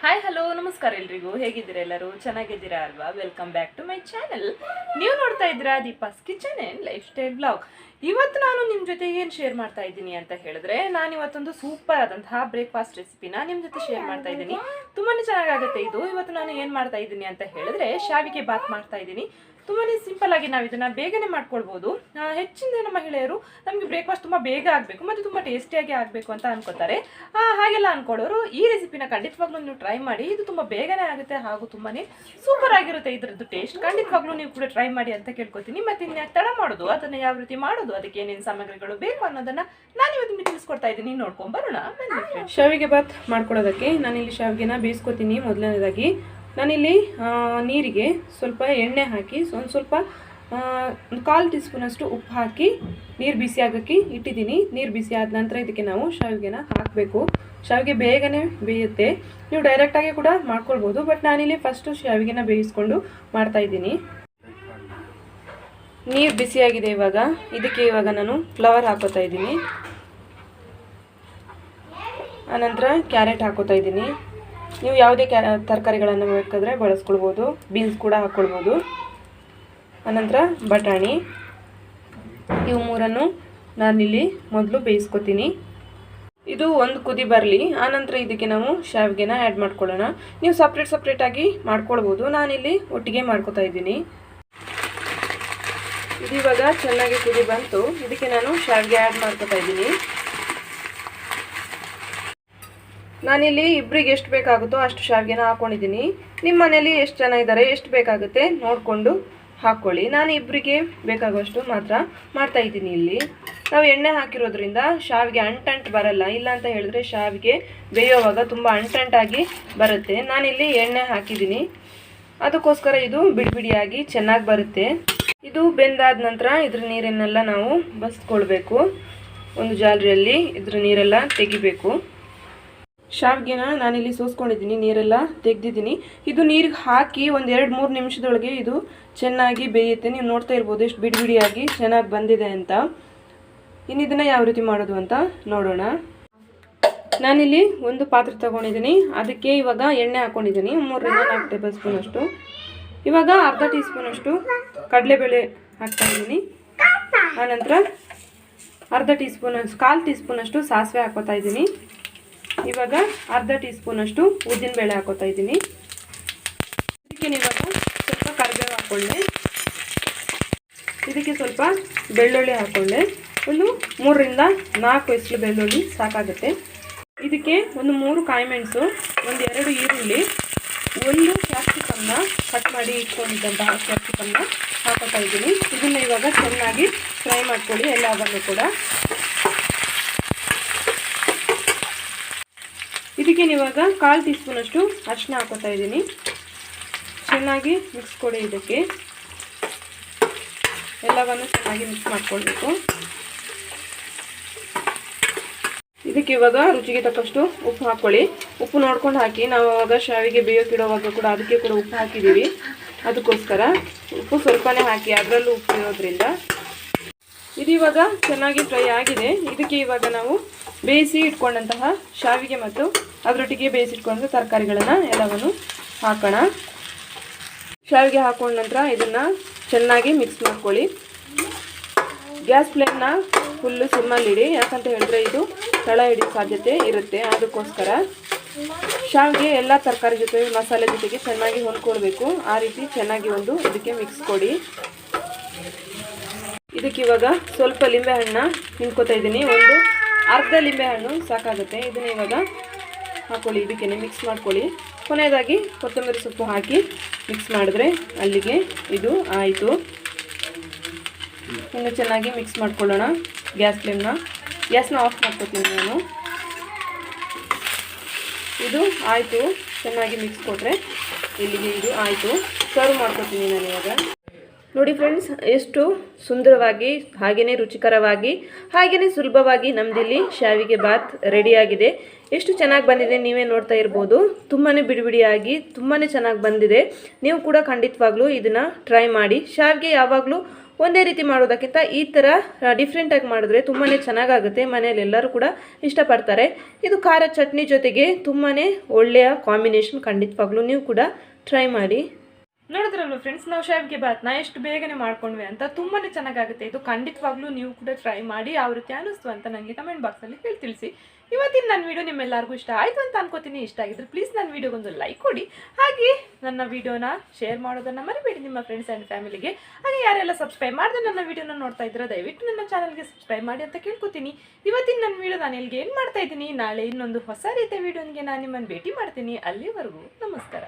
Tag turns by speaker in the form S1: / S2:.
S1: Hi hello ನಮಸ್ಕಾರ ಎಲ್ರಿಗೂ. ಹೇಗಿದ್ದೀರಾ? ಎಲ್ಲರೂ ಚೆನ್ನಾಗಿದ್ದೀರಾ ಅಲ್ವಾ? Welcome back to my channel. ನೀವು ನೋಡ್ತಾ ಇದ್ದೀರಾ Deepa's kitchen and lifestyle blog. ಇವತ್ತು ನಾನು ನಿಮ್ಮ ಜೊತೆ ಏನು ಶೇರ್ ಮಾಡ್ತಾ ಇದ್ದೀನಿ ಅಂತ ಹೇಳಿದ್ರೆ, ನಾನು ಇವತ್ತೊಂದು ಸೂಪರ್ ಆದಂತಹ ಬ್ರೇಕ್ಫಾಸ್ಟ್ ರೆಸಿಪಿನ ನಿಮ್ಮ ಜೊತೆ ಶೇರ್ ಮಾಡ್ತಾ ಇದ್ದೀನಿ. ತುಂಬಾ ಚೆನ್ನಾಗಾಗುತ್ತೆ ಇದು. ಇವತ್ತು ನಾನು ಏನು ಮಾಡ್ತಾ ಇದ್ದೀನಿ ಅಂತ ಹೇಳಿದ್ರೆ, ಶಾವಿಗೆ ಬಾತ್ ಮಾಡ್ತಾ ಇದ್ದೀನಿ. ತುಂಬಾ ಸಿಂಪಲ್ ಆಗಿ ನಾವು ಇದನ್ನು ಬೇಗನೆ ಮಾಡ್ಕೊಳ್ಬೋದು. ಹೆಚ್ಚಿನ ಜನ ಮಹಿಳೆಯರು ನಮಗೆ ಬ್ರೇಕ್ಫಾಸ್ಟ್ ತುಂಬ ಬೇಗ ಆಗಬೇಕು ಮತ್ತು ತುಂಬ ಟೇಸ್ಟಿಯಾಗಿ ಆಗಬೇಕು ಅಂತ ಅನ್ಕೋತಾರೆ. ಹಾಗೆಲ್ಲ ಅನ್ಕೊಳ್ಳೋರು ಈ ರೆಸಿಪಿನ ಖಂಡಿತವಾಗ್ಲೂ ನೀವು ಟ್ರೈ ಮಾಡಿ. ಇದು ತುಂಬ ಬೇಗನೆ ಆಗುತ್ತೆ ಹಾಗೂ ತುಂಬಾ ಸೂಪರ್ ಆಗಿರುತ್ತೆ ಇದರದ್ದು ಟೇಸ್ಟ್. ಖಂಡಿತವಾಗ್ಲೂ ನೀವು ಕೂಡ ಟ್ರೈ ಮಾಡಿ ಅಂತ ಕೇಳ್ಕೊತೀನಿ. ಮತ್ತು ಇನ್ಯಾಕೆ ತಡ ಮಾಡೋದು, ಅದನ್ನು ಯಾವ ರೀತಿ ಮಾಡೋದು, ಅದಕ್ಕೆ ಏನೇನು ಸಾಮಗ್ರಿಗಳು ಬೇಕು ಅನ್ನೋದನ್ನು ನಾನು ಇವತ್ತು ನಿಮಗೆ ತಿಳಿಸ್ಕೊಡ್ತಾ ಇದ್ದೀನಿ. ನೋಡ್ಕೊಂಡು ಬರೋಣ ಬನ್ನಿ ಫ್ರೆಂಡ್ಸ್. ಶಾವಿಗೆ ಬಾತ್ ಮಾಡ್ಕೊಳ್ಳೋದಕ್ಕೆ ನಾನಿಲ್ಲಿ ಶಾವಿಗೆನ ಬೇಯಿಸ್ಕೊತೀನಿ. ಮೊದಲನೇದಾಗಿ ನಾನಿಲ್ಲಿ ನೀರಿಗೆ ಸ್ವಲ್ಪ ಎಣ್ಣೆ ಹಾಕಿ ಸ್ವಲ್ಪ ಕಾಲು ಟೀ ಸ್ಪೂನಷ್ಟು ಉಪ್ಪು ಹಾಕಿ ನೀರು ಬಿಸಿ ಆಗೋಕ್ಕೆ ಇಟ್ಟಿದ್ದೀನಿ. ನೀರು ಬಿಸಿ ಆದ ನಂತರ ಇದಕ್ಕೆ ನಾವು ಶಾವಿಗೆನ ಹಾಕಬೇಕು. ಶಾವಿಗೆ ಬೇಗನೆ ಬೇಯುತ್ತೆ. ನೀವು ಡೈರೆಕ್ಟಾಗಿ ಕೂಡ ಮಾಡ್ಕೊಳ್ಬೋದು, ಬಟ್ ನಾನಿಲ್ಲಿ ಫಸ್ಟು ಶಾವಿಗೆನ ಬೇಯಿಸ್ಕೊಂಡು ಮಾಡ್ತಾಯಿದ್ದೀನಿ. ನೀರು ಬಿಸಿಯಾಗಿದೆ. ಇವಾಗ ನಾನು ಫ್ಲವರ್ ಹಾಕೋತಾ ಇದ್ದೀನಿ. ಆನಂತರ ಕ್ಯಾರೆಟ್ ಹಾಕೋತಾ ಇದ್ದೀನಿ. ನೀವು ಯಾವುದೇ ತರಕಾರಿಗಳನ್ನು ಬೇಕಾದರೆ ಬಳಸ್ಕೊಳ್ಬೋದು. ಬೀನ್ಸ್ ಕೂಡ ಹಾಕ್ಕೊಳ್ಬೋದು. ಆನಂತರ ಬಟಾಣಿ. ಇವು ಮೂರನ್ನು ನಾನಿಲ್ಲಿ ಮೊದಲು ಬೇಯಿಸ್ಕೊತೀನಿ. ಇದು ಒಂದು ಕುದಿ ಬರಲಿ. ಆನಂತರ ಇದಕ್ಕೆ ನಾವು ಶಾವಿಗೆನ ಆ್ಯಡ್ ಮಾಡ್ಕೊಳ್ಳೋಣ. ನೀವು ಸಪ್ರೇಟಾಗಿ ಮಾಡ್ಕೊಳ್ಬೋದು. ನಾನಿಲ್ಲಿ ಒಟ್ಟಿಗೆ ಮಾಡ್ಕೊತಾ ಇದ್ದೀನಿ. ಇದು ಇವಾಗ ಚೆನ್ನಾಗಿ ಕುದಿ ಬಂತು. ಇದಕ್ಕೆ ನಾನು ಶಾವಿಗೆ ಆ್ಯಡ್ ಮಾಡ್ಕೊತಾ ಇದ್ದೀನಿ. ನಾನಿಲ್ಲಿ ಇಬ್ಬರಿಗೆ ಎಷ್ಟು ಬೇಕಾಗುತ್ತೋ ಅಷ್ಟು ಶಾವಿಗೆನ ಹಾಕ್ಕೊಂಡಿದ್ದೀನಿ. ನಿಮ್ಮ ಮನೇಲಿ ಎಷ್ಟು ಜನ ಇದ್ದಾರೆ, ಎಷ್ಟು ಬೇಕಾಗುತ್ತೆ ನೋಡಿಕೊಂಡು ಹಾಕ್ಕೊಳ್ಳಿ. ನಾನು ಇಬ್ಬರಿಗೆ ಬೇಕಾಗುವಷ್ಟು ಮಾತ್ರ ಮಾಡ್ತಾಯಿದ್ದೀನಿ. ಇಲ್ಲಿ ನಾವು ಎಣ್ಣೆ ಹಾಕಿರೋದ್ರಿಂದ ಶಾವಿಗೆ ಅಂಟಂಟು ಬರಲ್ಲ. ಇಲ್ಲ ಅಂತ ಹೇಳಿದ್ರೆ ಶಾವಿಗೆ ಬೇಯೋವಾಗ ತುಂಬ ಅಂಟಂಟಾಗಿ ಬರುತ್ತೆ. ನಾನಿಲ್ಲಿ ಎಣ್ಣೆ ಹಾಕಿದ್ದೀನಿ, ಅದಕ್ಕೋಸ್ಕರ ಇದು ಬಿಡಿಯಾಗಿ ಚೆನ್ನಾಗಿ ಬರುತ್ತೆ. ಇದು ಬೆಂದಾದ ನಂತರ ಇದ್ರ ನೀರನ್ನೆಲ್ಲ ನಾವು ಬಸ್ಕೊಳ್ಬೇಕು. ಒಂದು ಜಾಲರಿಯಲ್ಲಿ ಇದ್ರ ನೀರೆಲ್ಲ ತೆಗಿಬೇಕು. ಶಾವಿಗೆನ ನಾನಿಲ್ಲಿ ಸೋಸ್ಕೊಂಡಿದ್ದೀನಿ, ನೀರೆಲ್ಲ ತೆಗೆದಿದ್ದೀನಿ. ಇದು ನೀರಿಗೆ ಹಾಕಿ ಒಂದು 2-3 ನಿಮಿಷದೊಳಗೆ ಇದು ಚೆನ್ನಾಗಿ ಬೇಯುತ್ತೆ. ನೀವು ನೋಡ್ತಾ ಇರ್ಬೋದು ಎಷ್ಟು ಬಿಡಿಯಾಗಿ ಚೆನ್ನಾಗಿ ಬಂದಿದೆ ಅಂತ. ಇನ್ನು ಇದನ್ನು ಯಾವ ರೀತಿ ಮಾಡೋದು ಅಂತ ನೋಡೋಣ. ನಾನಿಲ್ಲಿ ಒಂದು ಪಾತ್ರೆ ತಗೊಂಡಿದ್ದೀನಿ. ಅದಕ್ಕೆ ಇವಾಗ ಎಣ್ಣೆ ಹಾಕ್ಕೊಂಡಿದ್ದೀನಿ 3-4 ಟೇಬಲ್ ಸ್ಪೂನಷ್ಟು. ಇವಾಗ ಅರ್ಧ ಟೀ ಸ್ಪೂನಷ್ಟು ಕಡಲೆಬೇಳೆ ಹಾಕ್ತಾಯಿದ್ದೀನಿ. ಆನಂತರ ಕಾಲು ಟೀ ಸ್ಪೂನಷ್ಟು ಸಾಸಿವೆ ಹಾಕೋತಾ ಇದ್ದೀನಿ. ಇವಾಗ ಅರ್ಧ ಟೀ ಸ್ಪೂನಷ್ಟು ಉದ್ದಿನಬೇಳೆ ಹಾಕೋತಾ ಇದ್ದೀನಿ. ಇದಕ್ಕೆ ಇವಾಗ ಸ್ವಲ್ಪ ಕರಿಬೇವು ಹಾಕ್ಕೊಳ್ಳಿ. ಇದಕ್ಕೆ ಸ್ವಲ್ಪ ಬೆಳ್ಳುಳ್ಳಿ ಹಾಕ್ಕೊಳ್ಳಿ. ಒಂದು 3-4 ಎಸಳು ಬೆಳ್ಳುಳ್ಳಿ ಸಾಕಾಗುತ್ತೆ. ಇದಕ್ಕೆ ಒಂದು 3 ಕಾಯಿಮೆಣಸು, ಒಂದು 2 ಈರುಳ್ಳಿ, ಒಂದು ಕ್ಯಾಪ್ಸಿಕಮ್ನ ಕಟ್ ಮಾಡಿ ಇಟ್ಕೊಂಡಿದ್ದಂತಹ ಕ್ಯಾಪ್ಸಿಕಮ್ನ ಹಾಕೋತಾ ಇದ್ದೀನಿ. ಇದನ್ನು ಇವಾಗ ಚೆನ್ನಾಗಿ ಫ್ರೈ ಮಾಡ್ಕೊಳ್ಳಿ ಎಲ್ಲವನ್ನು ಕೂಡ. ಇದಕ್ಕೆ ಇವಾಗ ಕಾಲು ಟೀ ಸ್ಪೂನಷ್ಟು ಅರಿಶಿನ ಹಾಕೋತಾ ಇದ್ದೀನಿ. ಚೆನ್ನಾಗಿ ಮಿಕ್ಸ್ ಕೊಡಿ. ಇದಕ್ಕೆ ಎಲ್ಲವನ್ನು ಚೆನ್ನಾಗಿ ಮಿಕ್ಸ್ ಮಾಡ್ಕೊಳ್ಬೇಕು. ಇದಕ್ಕೆ ಇವಾಗ ರುಚಿಗೆ ತಕ್ಕಷ್ಟು ಉಪ್ಪು ಹಾಕ್ಕೊಳ್ಳಿ. ಉಪ್ಪು ನೋಡ್ಕೊಂಡು ಹಾಕಿ. ನಾವು ಅವಾಗ ಶಾವಿಗೆ ಬೇಯೋಕ್ಕಿಡೋವಾಗ ಕೂಡ ಅದಕ್ಕೆ ಕೂಡ ಉಪ್ಪು ಹಾಕಿದ್ದೀವಿ. ಅದಕ್ಕೋಸ್ಕರ ಉಪ್ಪು ಸ್ವಲ್ಪನೇ ಹಾಕಿ, ಅದರಲ್ಲೂ ಉಪ್ಪು ಇರೋದ್ರಿಂದ. ಇದು ಇವಾಗ ಚೆನ್ನಾಗಿ ಫ್ರೈ ಆಗಿದೆ. ಇದಕ್ಕೆ ಇವಾಗ ನಾವು ಬೇಯಿಸಿ ಇಟ್ಕೊಂಡಂತಹ ಶಾವಿಗೆ ಮತ್ತು ಅದರೊಟ್ಟಿಗೆ ಬೇಯಿಸಿಟ್ಕೊಂಡ ತರಕಾರಿಗಳನ್ನು ಎಲ್ಲವನ್ನು ಹಾಕೋಣ. ಶಾವಿಗೆ ಹಾಕೊಂಡ ನಂತರ ಇದನ್ನು ಚೆನ್ನಾಗಿ ಮಿಕ್ಸ್ ಮಾಡ್ಕೊಳ್ಳಿ. ಗ್ಯಾಸ್ ಫ್ಲೇಮ್ನ ಫುಲ್ಲು ಸಿಮ್ಮಲ್ಲಿಡಿ. ಯಾಕಂತ ಹೇಳಿದ್ರೆ ಇದು ತಳ ಹಿಡಿಯೋ ಸಾಧ್ಯತೆ ಇರುತ್ತೆ. ಅದಕ್ಕೋಸ್ಕರ ಶಾವಿಗೆ ಎಲ್ಲ ತರಕಾರಿ ಜೊತೆ ಮಸಾಲೆ ಜೊತೆಗೆ ಚೆನ್ನಾಗಿ ಹೊಂದ್ಕೊಳ್ಬೇಕು. ಆ ರೀತಿ ಚೆನ್ನಾಗಿ ಇದಕ್ಕೆ ಮಿಕ್ಸ್ ಕೊಡಿ. ಇದಕ್ಕೆ ಇವಾಗ ಸ್ವಲ್ಪ ಲಿಂಬೆಹಣ್ಣು ಹಿಂಡ್ಕೊತಾ ಇದ್ದೀನಿ. ಒಂದು ಅರ್ಧ ಲಿಂಬೆಹಣ್ಣು ಸಾಕಾಗುತ್ತೆ. ಇದನ್ನ ಇವಾಗ ಹಾಕ್ಕೊಳ್ಳಿ. ಇದಕ್ಕೆ ಮಿಕ್ಸ್ ಮಾಡ್ಕೊಳ್ಳಿ. ಕೊನೆಯದಾಗಿ ಕೊತ್ತಂಬರಿ ಸೊಪ್ಪು ಹಾಕಿ ಮಿಕ್ಸ್ ಮಾಡಿದ್ರೆ ಅಲ್ಲಿಗೆ ಇದು ಆಯಿತು. ಇನ್ನು ಚೆನ್ನಾಗಿ ಮಿಕ್ಸ್ ಮಾಡ್ಕೊಳ್ಳೋಣ. ಗ್ಯಾಸ್ನ ಆಫ್ ಮಾಡ್ಕೊತೀನಿ ನಾನು. ಇದು ಆಯಿತು. ಚೆನ್ನಾಗಿ ಮಿಕ್ಸ್ ಕೊಟ್ಟರೆ ಇಲ್ಲಿಗೆ ಇದು ಆಯಿತು. ಸರ್ವ್ ಮಾಡ್ಕೊತೀನಿ ನಾನು ಇವಾಗ. ನೋಡಿ ಫ್ರೆಂಡ್ಸ್, ಎಷ್ಟು ಸುಂದರವಾಗಿ ಹಾಗೆಯೇ ರುಚಿಕರವಾಗಿ ಹಾಗೆಯೇ ಸುಲಭವಾಗಿ ನಮ್ಮದಿಲ್ಲಿ ಶಾವಿಗೆ ಬಾತ್ ರೆಡಿಯಾಗಿದೆ. ಎಷ್ಟು ಚೆನ್ನಾಗಿ ಬಂದಿದೆ ನೀವೇ ನೋಡ್ತಾ ಇರ್ಬೋದು. ತುಂಬಾ ಬಿಡಿಯಾಗಿ ತುಂಬಾ ಚೆನ್ನಾಗಿ ಬಂದಿದೆ. ನೀವು ಕೂಡ ಖಂಡಿತವಾಗ್ಲೂ ಇದನ್ನು ಟ್ರೈ ಮಾಡಿ. ಶಾವಿಗೆ ಯಾವಾಗಲೂ ಒಂದೇ ರೀತಿ ಮಾಡೋದಕ್ಕಿಂತ ಈ ಥರ ಡಿಫ್ರೆಂಟಾಗಿ ಮಾಡಿದ್ರೆ ತುಂಬಾ ಚೆನ್ನಾಗಾಗುತ್ತೆ. ಮನೇಲಿ ಎಲ್ಲರೂ ಕೂಡ ಇಷ್ಟಪಡ್ತಾರೆ. ಇದು ಖಾರ ಚಟ್ನಿ ಜೊತೆಗೆ ತುಂಬಾ ಒಳ್ಳೆಯ ಕಾಂಬಿನೇಷನ್. ಖಂಡಿತವಾಗ್ಲೂ ನೀವು ಕೂಡ ಟ್ರೈ ಮಾಡಿ. ನೋಡಿದ್ರಲ್ವ ಫ್ರೆಂಡ್ಸ್, ನಾವು ಶಾವಿಗೆ ಬಾತ್ನ ಎಷ್ಟು ಬೇಗನೆ ಮಾಡ್ಕೊಂಡ್ವಿ ಅಂತ. ತುಂಬಾ ಚೆನ್ನಾಗಾಗುತ್ತೆ ಇದು. ಖಂಡಿತವಾಗ್ಲೂ ನೀವು ಕೂಡ ಟ್ರೈ ಮಾಡಿ. ಯಾವ ರೀತಿ ಅನ್ನಿಸ್ತು ಅಂತ ನನಗೆ ಕಮೆಂಟ್ ಬಾಕ್ಸಲ್ಲಿ ಹೇಳಿ ತಿಳಿಸಿ. ಇವತ್ತಿನ ನನ್ನ ವಿಡಿಯೋ ನಿಮ್ಮೆಲ್ಲರಿಗೂ ಇಷ್ಟ ಆಯಿತು ಅಂತ ಅನ್ಕೋತೀನಿ. ಇಷ್ಟ ಆಗಿದ್ರೆ ಪ್ಲೀಸ್ ನನ್ನ ವಿಡಿಯೋಗೊಂದು ಲೈಕ್ ಕೊಡಿ. ಹಾಗೆ ನನ್ನ ವಿಡಿಯೋನ ಶೇರ್ ಮಾಡೋದನ್ನು ಮರಿಬೇಡಿ ನಿಮ್ಮ ಫ್ರೆಂಡ್ಸ್ ಆ್ಯಂಡ್ ಫ್ಯಾಮಿಲಿಗೆ. ಹಾಗೆ ಯಾರೆಲ್ಲ ಸಬ್ಸ್ಕ್ರೈಬ್ ಮಾಡಿದ್ರೆ ನನ್ನ ವಿಡಿಯೋನ ನೋಡ್ತಾ ಇದ್ದೀರಾ, ದಯವಿಟ್ಟು ನನ್ನ ಚಾನಲ್ಗೆ ಸಬ್ಸ್ಕ್ರೈಬ್ ಮಾಡಿ ಅಂತ ಕೇಳ್ಕೊತೀನಿ. ಇವತ್ತಿನ ನನ್ನ ವಿಡಿಯೋ ನಾನು ಇಲ್ಲಿಗೆ ಏನು ಮಾಡ್ತಾ ಇದ್ದೀನಿ. ನಾಳೆ ಇನ್ನೊಂದು ಹೊಸ ರೀತಿಯ ವಿಡಿಯೋನಿಗೆ ನಾನು ನಿಮ್ಮನ್ನು ಭೇಟಿ ಮಾಡ್ತೀನಿ. ಅಲ್ಲಿವರೆಗೂ ನಮಸ್ಕಾರ.